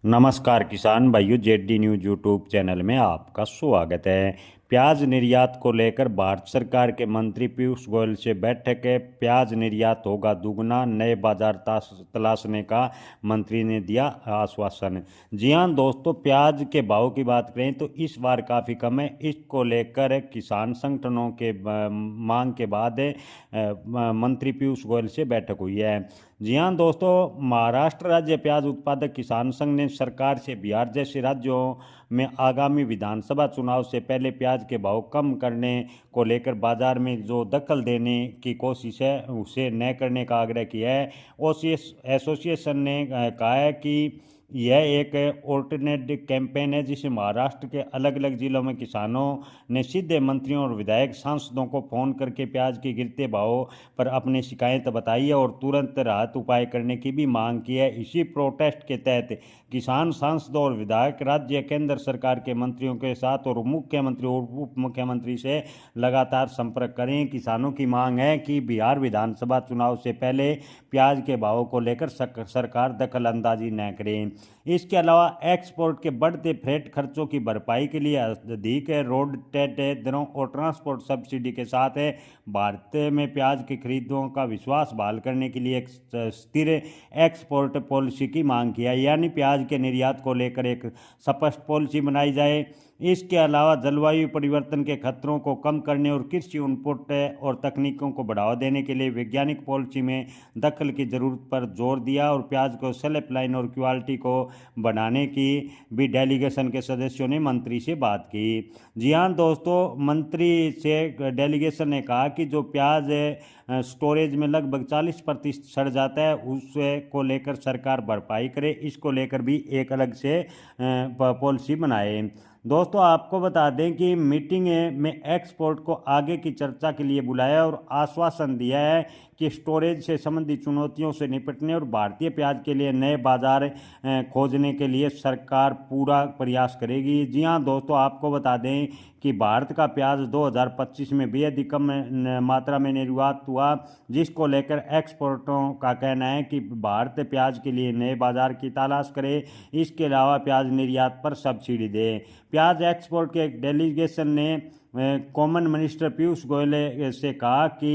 नमस्कार किसान भाइयों, जेडी न्यूज यूट्यूब चैनल में आपका स्वागत है। प्याज निर्यात को लेकर भारत सरकार के मंत्री पीयूष गोयल से बैठक है। प्याज निर्यात होगा दुगना, नए बाजार तलाशने का मंत्री ने दिया आश्वासन। जी हां दोस्तों, प्याज के भाव की बात करें तो इस बार काफ़ी कम है। इसको लेकर किसान संगठनों के मांग के बाद मंत्री पीयूष गोयल से बैठक हुई है। जी हां दोस्तों, महाराष्ट्र राज्य प्याज उत्पादक किसान संघ ने सरकार से बिहार जैसे राज्यों में आगामी विधानसभा चुनाव से पहले प्याज के भाव कम करने को लेकर बाजार में जो दखल देने की कोशिश है उसे न करने का आग्रह किया है। एसोसिएशन ने कहा है कि यह एक ऑल्टरनेट कैंपेन है जिसे महाराष्ट्र के अलग अलग जिलों में किसानों ने सीधे मंत्रियों और विधायक सांसदों को फोन करके प्याज के गिरते भावों पर अपनी शिकायत बताई है और तुरंत राहत उपाय करने की भी मांग की है। इसी प्रोटेस्ट के तहत किसान सांसदों और विधायक राज्य केंद्र सरकार के मंत्रियों के साथ और मुख्यमंत्री और उप मुख्यमंत्री से लगातार संपर्क करें। किसानों की मांग है कि बिहार विधानसभा चुनाव से पहले प्याज के भावों को लेकर सरकार दखल अंदाजी न करे। इसके अलावा एक्सपोर्ट के बढ़ते फ्रेट खर्चों की भरपाई के लिए अधिक रोड टेट दरों और ट्रांसपोर्ट सब्सिडी के साथ भारत में प्याज की खरीदों का विश्वास बहाल करने के लिए एक स्थिर एक्सपोर्ट पॉलिसी की मांग किया, यानी प्याज के निर्यात को लेकर एक स्पष्ट पॉलिसी बनाई जाए। इसके अलावा जलवायु परिवर्तन के खतरों को कम करने और कृषि इनपुट और तकनीकों को बढ़ावा देने के लिए वैज्ञानिक पॉलिसी में दखल की जरूरत पर जोर दिया और प्याज को सेल्फ लाइन और क्वालिटी को बढ़ाने की भी डेलीगेशन के सदस्यों ने मंत्री से बात की। जी हाँ दोस्तों, मंत्री से डेलीगेशन ने कहा कि जो प्याज स्टोरेज में लगभग 40% सड़ जाता है उसको को लेकर सरकार भरपाई करे। इसको लेकर भी एक अलग से पॉलिसी बनाए। दोस्तों आपको बता दें कि मीटिंग में एक्सपोर्ट को आगे की चर्चा के लिए बुलाया और आश्वासन दिया है कि स्टोरेज से संबंधित चुनौतियों से निपटने और भारतीय प्याज के लिए नए बाजार खोजने के लिए सरकार पूरा प्रयास करेगी। जी हां दोस्तों, आपको बता दें कि भारत का प्याज 2025 में बेहद ही कम मात्रा में निर्यात हुआ, जिसको लेकर एक्सपोर्टरों का कहना है कि भारत प्याज के लिए नए बाजार की तलाश करे। इसके अलावा प्याज निर्यात पर सब्सिडी दे। प्याज एक्सपोर्ट के एक डेलीगेशन ने कॉमन मिनिस्टर पीयूष गोयल से कहा कि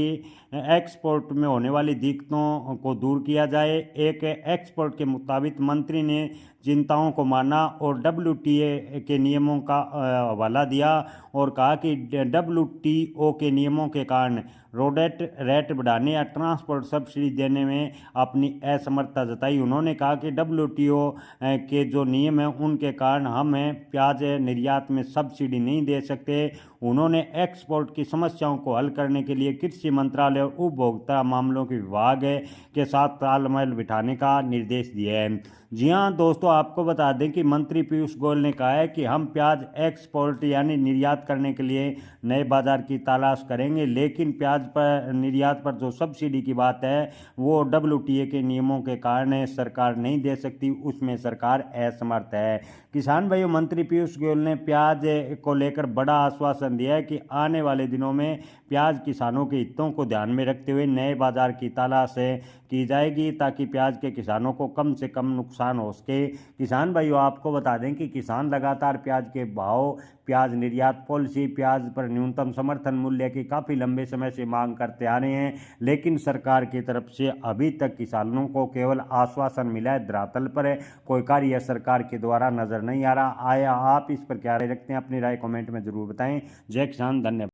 एक्सपोर्ट में होने वाली दिक्कतों को दूर किया जाए। एक एक्सपोर्ट के मुताबिक मंत्री ने चिंताओं को माना और WTO के नियमों का हवाला दिया और कहा कि WTO के नियमों के कारण रोडेट रेट बढ़ाने या ट्रांसपोर्ट सब्सिडी देने में अपनी असमर्थता जताई। उन्होंने कहा कि WTO के जो नियम हैं उनके कारण हम प्याज निर्यात में सब्सिडी नहीं दे सकते। उन्होंने एक्सपोर्ट की समस्याओं को हल करने के लिए कृषि मंत्रालय और उपभोक्ता मामलों के विभाग के साथ तालमेल बिठाने का निर्देश दिया है। जी हाँ दोस्तों, आपको बता दें कि मंत्री पीयूष गोयल ने कहा है कि हम प्याज एक्सपोर्ट यानी निर्यात करने के लिए नए बाजार की तलाश करेंगे, लेकिन प्याज पर निर्यात पर जो सब्सिडी की बात है वो WTO के नियमों के कारण सरकार नहीं दे सकती, उसमें सरकार असमर्थ है। किसान भाइयों, मंत्री पीयूष गोयल ने प्याज को लेकर बड़ा आश्वासन दिया है कि आने वाले दिनों में प्याज किसानों के हितों को ध्यान में रखते हुए नए बाजार की तलाश की जाएगी ताकि प्याज के किसानों को कम से कम नुकसान हो सके। किसान भाइयों, आपको बता दें कि किसान लगातार प्याज के भाव, प्याज निर्यात पॉलिसी, प्याज पर न्यूनतम समर्थन मूल्य की काफ़ी लंबे समय से मांग करते आ रहे हैं, लेकिन सरकार की तरफ से अभी तक किसानों को केवल आश्वासन मिला है, धरातल पर कोई कार्य सरकार के द्वारा नजर नहीं आ रहा। आया आप इस पर क्या राय रखते हैं? अपनी राय कमेंट में जरूर बताएं। जय किसान, धन्यवाद।